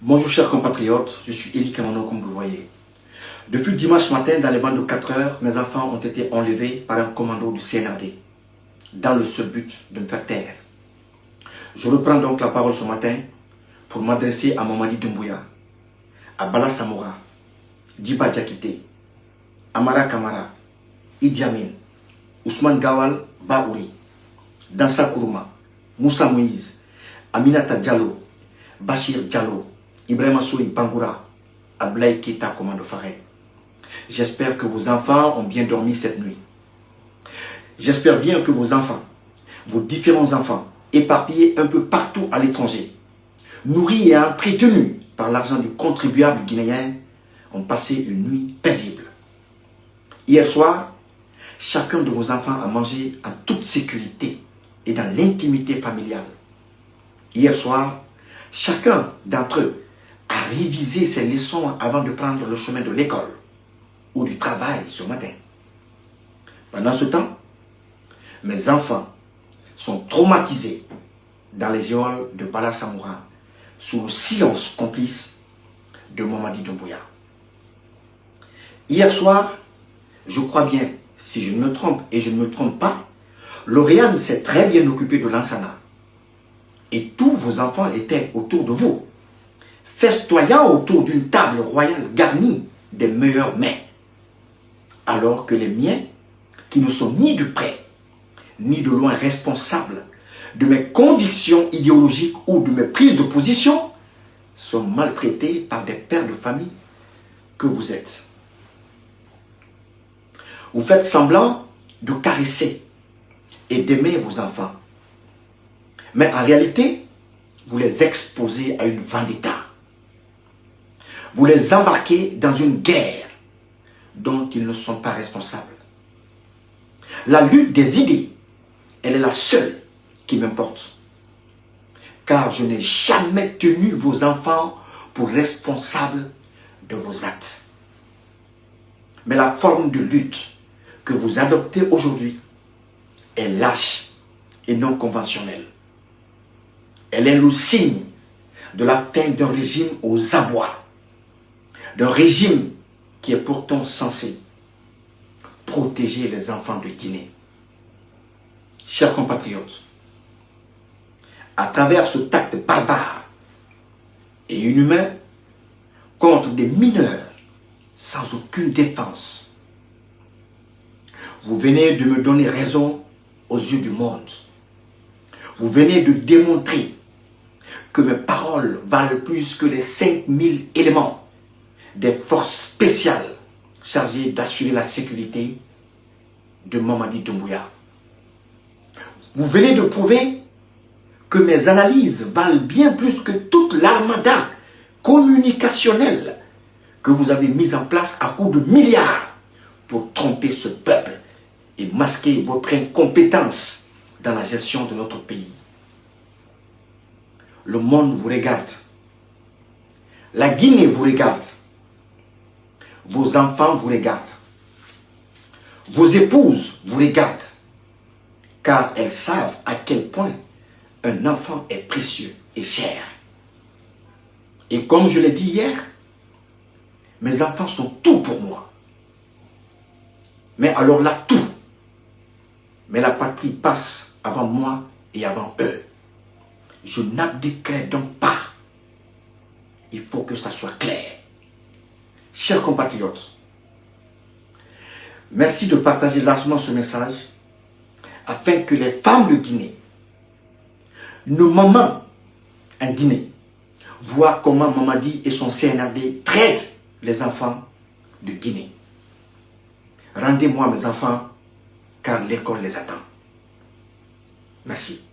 Bonjour chers compatriotes, je suis Eli Kamano comme vous le voyez. Depuis dimanche matin, dans les bancs de 4 heures, mes enfants ont été enlevés par un commando du CNRD, dans le seul but de me faire taire. Je reprends donc la parole ce matin pour m'adresser à Mamadi Doumbouya, à Bala Samoura, Djiba Diakité, Amara Kamara, Idi Amin, Ousmane Gawal Baouri, Dansa Kourouma, Moussa Moïse, Aminata Diallo, Bachir Diallo, Ibrahima Soui Bangoura, Ablaye Keita Commando Faré. J'espère que vos enfants ont bien dormi cette nuit. J'espère bien que vos enfants, vos différents enfants, éparpillés un peu partout à l'étranger, nourris et entretenus par l'argent du contribuable guinéen, ont passé une nuit paisible. Hier soir, chacun de vos enfants a mangé en toute sécurité et dans l'intimité familiale. Hier soir, chacun d'entre eux a révisé ses leçons avant de prendre le chemin de l'école ou du travail ce matin. Pendant ce temps, mes enfants sont traumatisés dans les geôles de Bala Samoura sous le silence complice de Mamadi Doumbouya. Hier soir, je crois bien, si je ne me trompe et je ne me trompe pas, Lauriane s'est très bien occupée de Lansana. Et tous vos enfants étaient autour de vous, festoyant autour d'une table royale garnie des meilleurs mets. Alors que les miens, qui ne sont ni de près, ni de loin responsables de mes convictions idéologiques ou de mes prises de position, sont maltraités par des pères de famille que vous êtes. Vous faites semblant de caresser et d'aimer vos enfants. Mais en réalité, vous les exposez à une vendetta. Vous les embarquez dans une guerre dont ils ne sont pas responsables. La lutte des idées, elle est la seule qui m'importe. Car je n'ai jamais tenu vos enfants pour responsables de vos actes. Mais la forme de lutte que vous adoptez aujourd'hui est lâche et non conventionnelle. Elle est le signe de la fin d'un régime aux abois, d'un régime qui est pourtant censé protéger les enfants de Guinée. Chers compatriotes, à travers ce acte barbare et inhumain contre des mineurs sans aucune défense, vous venez de me donner raison aux yeux du monde. Vous venez de démontrer que mes paroles valent plus que les 5000 éléments des forces spéciales chargées d'assurer la sécurité de Mamadi Doumbouya. Vous venez de prouver que mes analyses valent bien plus que toute l'armada communicationnelle que vous avez mise en place à coups de milliards pour tromper ce peuple et masquer votre incompétence dans la gestion de notre pays. Le monde vous regarde. La Guinée vous regarde. Vos enfants vous regardent. Vos épouses vous regardent. Car elles savent à quel point un enfant est précieux et cher. Et comme je l'ai dit hier, mes enfants sont tout pour moi. Mais alors là, tout. Mais la patrie passe avant moi et avant eux. Je n'abdiquerai donc pas. Il faut que ça soit clair. Chers compatriotes, merci de partager largement ce message afin que les femmes de Guinée, nos mamans en Guinée, voient comment Mamadi et son CNRD traitent les enfants de Guinée. Rendez-moi mes enfants, car l'école les attend. Merci.